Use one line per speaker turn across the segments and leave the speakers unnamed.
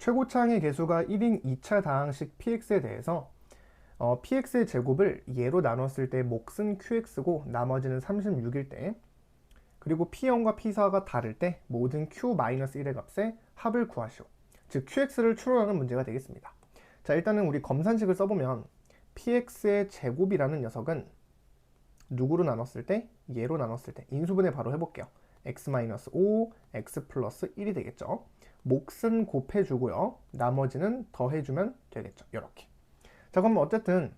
최고차항의 개수가 1인 2차 다항식 px에 대해서 px의 제곱을 얘로 나눴을 때 몫은 qx고 나머지는 36일 때, 그리고 p0과 p4가 다를 때 모든 q-1의 값의 합을 구하시오. 즉 qx를 추론하는 문제가 되겠습니다. 자, 일단은 우리 검산식을 써보면 px의 제곱이라는 녀석은 누구로 나눴을 때? 얘로 나눴을 때. 인수분해 바로 해볼게요. x-5, x 플러스 1이 되겠죠. 몫은 곱해주고요. 나머지는 더해주면 되겠죠. 이렇게. 자, 그러면 어쨌든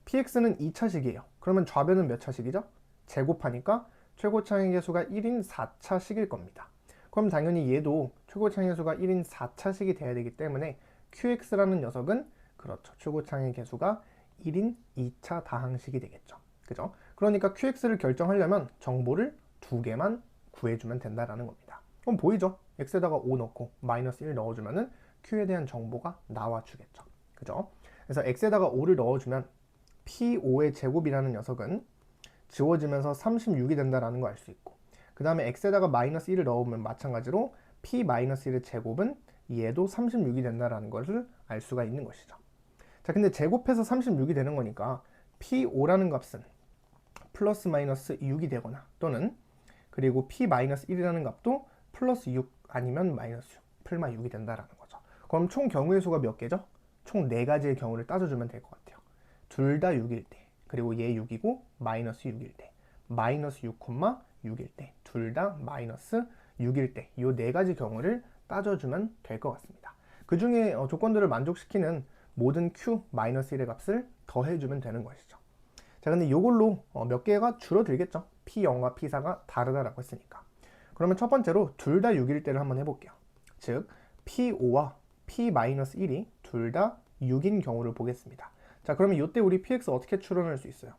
px는 2차식이에요. 그러면 좌변은 몇 차식이죠? 제곱하니까 최고차항의 개수가 1인 4차식일 겁니다. 그럼 당연히 얘도 최고차항의 개수가 1인 4차식이 돼야 되기 때문에 qx라는 녀석은 그렇죠. 최고차항의 개수가 1인 2차 다항식이 되겠죠. 그죠? 그러니까 qx를 결정하려면 정보를 두 개만 구해주면 된다라는 겁니다. 그럼 보이죠? x에다가 5 넣고 마이너스 1 넣어주면은 q에 대한 정보가 나와주겠죠. 그죠? 그래서 x에다가 5를 넣어주면 p5의 제곱이라는 녀석은 지워지면서 36이 된다라는 거 알 수 있고, 그 다음에 x에다가 마이너스 1을 넣으면 마찬가지로 p-1의 제곱은 얘도 36이 된다라는 것을 알 수가 있는 것이죠. 자, 근데 제곱해서 36이 되는 거니까 p5라는 값은 플러스 마이너스 6이 되거나 또는 그리고 p-1이라는 값도 플러스 6 아니면 마이너스 6, 플마 6이 된다라는 거죠. 그럼 총 경우의 수가 몇 개죠? 총 4가지의 경우를 따져주면 될 것 같아요. 둘 다 6일 때, 그리고 얘 6이고 마이너스 6일 때, 마이너스 6, 6일 때, 둘 다 마이너스 6일 때, 이 4가지 경우를 따져주면 될 것 같습니다. 그 중에 조건들을 만족시키는 모든 q-1의 값을 더해주면 되는 것이죠. 자, 근데 이걸로 몇 개가 줄어들겠죠. p0과 p4가 다르다라고 했으니까. 그러면 첫 번째로 둘 다 6일 때를 한번 해볼게요. 즉 p5와 p-1이 둘 다 6인 경우를 보겠습니다. 자, 그러면 이때 우리 px 어떻게 추론할 수 있어요?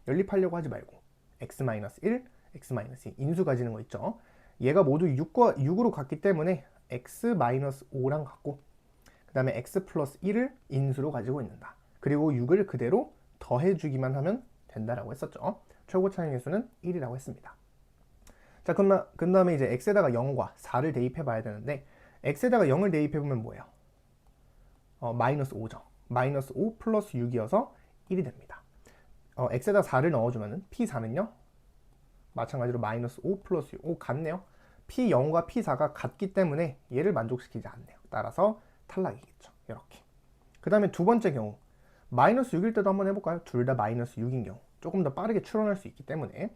연립하려고 하지 말고 x-1, x-2 인수 가지는 거 있죠. 얘가 모두 6으로 같기 때문에 x-5랑 같고, 그 다음에 x 플러스 1을 인수로 가지고 있는다. 그리고 6을 그대로 더해주기만 하면 된다라고 했었죠. 최고차항의 수는 1이라고 했습니다. 자, 그 다음에 이제 x에다가 0과 4를 대입해 봐야 되는데, x에다가 0을 대입해 보면 뭐예요? 마이너스 5죠. 마이너스 5 플러스 6이어서 1이 됩니다. x에다 4를 넣어주면은 p4는요 마찬가지로 마이너스 5 플러스 6, 같네요. p0과 p4가 같기 때문에 얘를 만족시키지 않네요. 따라서 탈락이겠죠. 이렇게. 그 다음에 두 번째 경우 마이너스 6일 때도 한번 해볼까요? 둘 다 마이너스 6인 경우 조금 더 빠르게 추론할 수 있기 때문에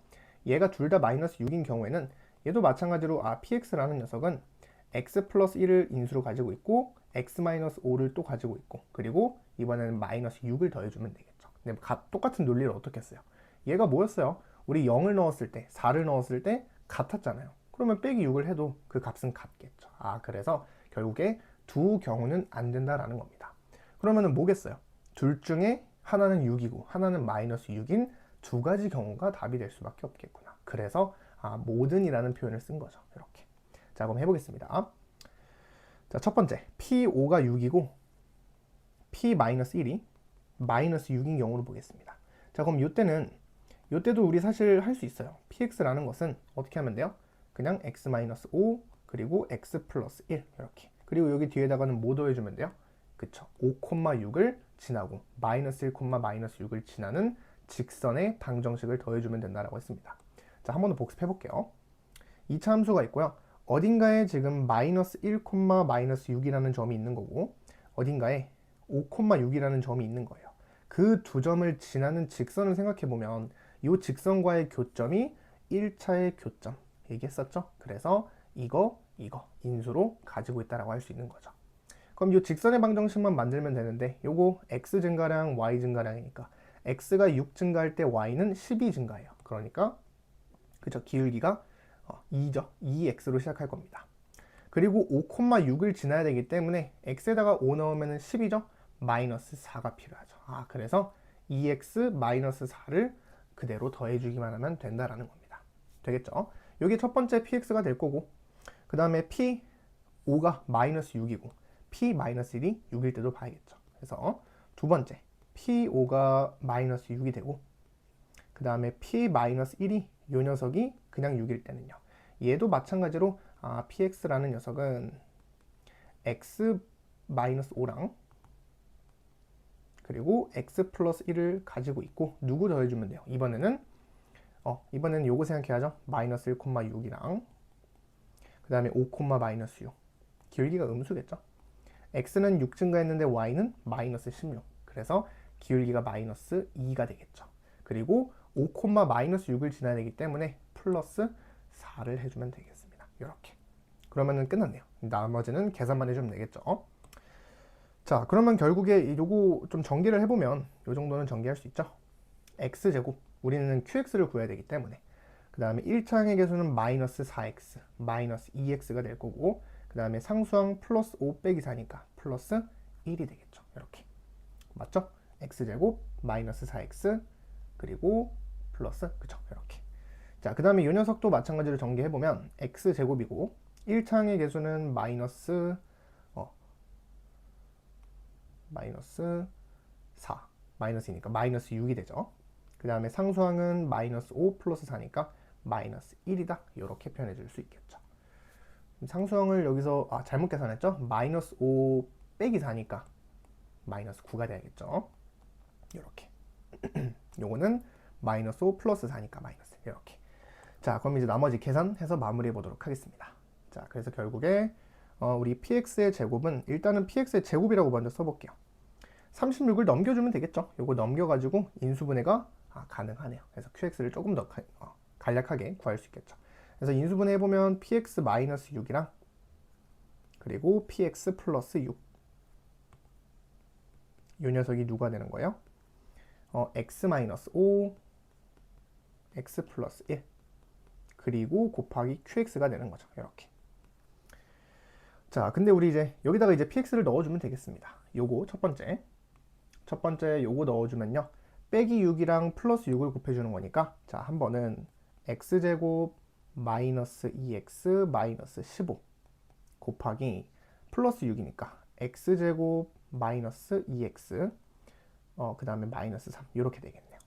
얘가 둘 다 마이너스 6인 경우에는 얘도 마찬가지로 px라는 녀석은 x 플러스 1을 인수로 가지고 있고 x 마이너스 5를 또 가지고 있고, 그리고 이번에는 마이너스 6을 더해주면 되겠죠. 근데 똑같은 논리를 어떻게 했어요? 얘가 뭐였어요? 우리 0을 넣었을 때 4를 넣었을 때 같았잖아요. 그러면 빼기 6을 해도 그 값은 같겠죠. 그래서 결국에 두 경우는 안 된다라는 겁니다. 그러면은 뭐겠어요? 둘 중에 하나는 6이고 하나는 마이너스 6인 두 가지 경우가 답이 될 수밖에 없겠구나. 그래서 모든이라는 표현을 쓴 거죠. 이렇게. 자, 그럼 해보겠습니다. 자, 첫 번째 p5가 6이고 p-1이 마이너스 6인 경우로 보겠습니다. 자, 그럼 이때도 우리 사실 할 수 있어요. px라는 것은 어떻게 하면 돼요? 그냥 x-5 그리고 x 플러스 1 이렇게. 그리고 여기 뒤에다가는 뭐 더해주면 돼요? 그쵸. 5,6을 지나고 마이너스 1, 마이너스 6을 지나는 직선의 방정식을 더해주면 된다라고 했습니다. 자, 한 번 더 복습해 볼게요. 2차 함수가 있고요. 어딘가에 지금 마이너스 1, 마이너스 6이라는 점이 있는 거고, 어딘가에 5,6이라는 점이 있는 거예요. 그 두 점을 지나는 직선을 생각해 보면 이 직선과의 교점이 1차의 교점 얘기했었죠. 그래서 이거 인수로 가지고 있다라고 할 수 있는 거죠. 그럼 이 직선의 방정식만 만들면 되는데, 요거 x 증가량, y 증가량이니까 x가 6 증가할 때 y는 12 증가해요. 그러니까 그죠, 기울기가 2죠. 2x로 시작할 겁니다. 그리고 5,6을 지나야 되기 때문에 x에다가 5 넣으면 10이죠. 마이너스 4가 필요하죠. 그래서 2x 마이너스 4를 그대로 더해주기만 하면 된다라는 겁니다. 되겠죠? 이게 첫 번째 px가 될 거고, 그 다음에 p5가 마이너스 6이고 p-1이 6일 때도 봐야겠죠. 그래서 두 번째 p5가 마이너스 6이 되고, 그 다음에 p-1이 이 녀석이 그냥 6일 때는요, 얘도 마찬가지로 px라는 녀석은 x 마이너스 5랑 그리고 x 플러스 1을 가지고 있고 누구 더해주면 돼요? 이번에는 요거 생각해야죠. 마이너스 1,6이랑 그 다음에 5, 마이너스 6. 기울기가 음수겠죠. x는 6 증가했는데 y는 마이너스 16. 그래서 기울기가 마이너스 2가 되겠죠. 그리고 5, 마이너스 6을 지나야 되기 때문에 플러스 4를 해주면 되겠습니다. 이렇게. 그러면은 끝났네요. 나머지는 계산만 해주면 되겠죠. 자, 그러면 결국에 요거 좀 전개를 해보면 요 정도는 전개할 수 있죠. x제곱, 우리는 qx를 구해야 되기 때문에 그 다음에 1차항의 개수는 마이너스 4x, 마이너스 2x가 될 거고 그 다음에 상수항 플러스 5 빼기 4니까 플러스 1이 되겠죠. 이렇게. 맞죠? x제곱 마이너스 4x 그리고 플러스, 그쵸? 이렇게. 자, 그 다음에 이 녀석도 마찬가지로 전개해보면 x제곱이고 1차항의 개수는 마이너스 4, 마이너스이니까 마이너스 6이 되죠. 그 다음에 상수항은 마이너스 5 플러스 4니까 마이너스 1이다. 이렇게 표현해 줄 수 있겠죠. 상수항을 여기서 잘못 계산했죠? 마이너스 5 빼기 4니까 마이너스 9가 돼야겠죠. 이렇게. 요거는 마이너스 5 플러스 4니까 마이너스 이렇게. 자, 그럼 이제 나머지 계산해서 마무리해 보도록 하겠습니다. 자, 그래서 결국에 우리 px의 제곱은 일단은 px의 제곱이라고 먼저 써볼게요. 36을 넘겨주면 되겠죠. 요거 넘겨가지고 인수분해가 가능하네요. 그래서 qx를 조금 더 간략하게 구할 수 있겠죠. 그래서 인수분해 해보면 px 마이너스 6이랑 그리고 px 플러스 6. 요 녀석이 누가 되는 거예요? x 마이너스 5, x 플러스 1 그리고 곱하기 qx가 되는 거죠. 이렇게. 자, 근데 우리 이제 여기다가 이제 px를 넣어주면 되겠습니다. 요거 첫 번째 요거 넣어주면요. 빼기 6이랑 플러스 6을 곱해주는 거니까 자, 한 번은 x제곱 마이너스 2x 마이너스 15 곱하기 플러스 6이니까 x제곱 마이너스 2x 그 다음에 마이너스 3 이렇게 되겠네요.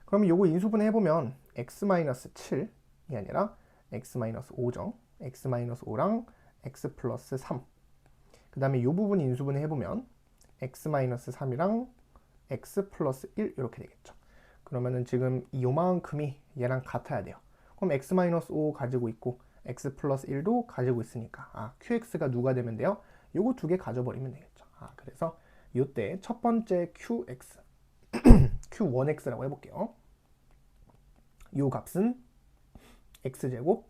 그러면 요거 인수분해 해보면 x 마이너스 7이 아니라 x 마이너스 5죠. x 마이너스 5랑 x 플러스 3. 그 다음에 이 부분 인수분해 해보면 x 마이너스 3이랑 x 플러스 1 이렇게 되겠죠. 그러면은 지금 요만큼이 얘랑 같아야 돼요. 그럼 x 마이너스 5 가지고 있고 x 플러스 1도 가지고 있으니까 qx가 누가 되면 돼요? 요거 두 개 가져버리면 되겠죠. 그래서 요때 첫 번째 qx q1x라고 해볼게요. 요 값은 x제곱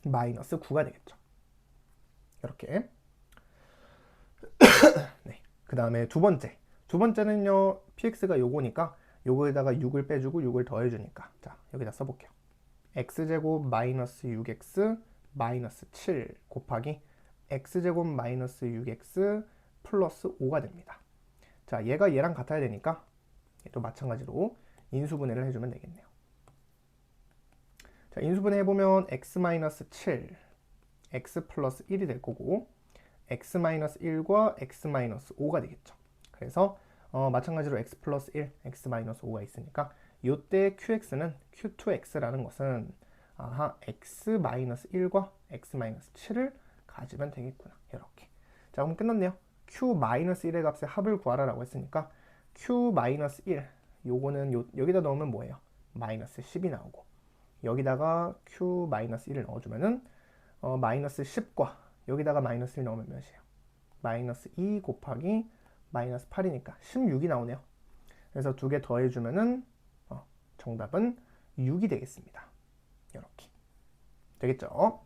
마이너스 9가 되겠죠. 이렇게. 네. 그 다음에 두 번째는요, px가 요거니까 요거에다가 6을 빼주고 6을 더해주니까 자, 여기다 써볼게요. x제곱 마이너스 6x 마이너스 7 곱하기 x제곱 마이너스 6x 플러스 5가 됩니다. 자, 얘가 얘랑 같아야 되니까 또 마찬가지로 인수분해를 해주면 되겠네요. 자, 인수분해 해보면 x 마이너스 7 x 플러스 1이 될 거고 x 마이너스 1과 x 마이너스 5가 되겠죠. 그래서 마찬가지로 x 플러스 1, x 마이너스 5가 있으니까 이때 qx는 q2x라는 것은 x 마이너스 1과 x 마이너스 7을 가지면 되겠구나. 이렇게. 자, 그럼 끝났네요. q 마이너스 1의 값의 합을 구하라라고 했으니까 q 마이너스 1 요거는 여기다 넣으면 뭐예요? 마이너스 10이 나오고 여기다가 q 마이너스 1을 넣어주면은 마이너스 10과 여기다가 마이너스 1 넣으면 몇이에요? 마이너스 2 곱하기 마이너스 8이니까 16이 나오네요. 그래서 두 개 더해주면은 정답은 6이 되겠습니다. 이렇게 되겠죠?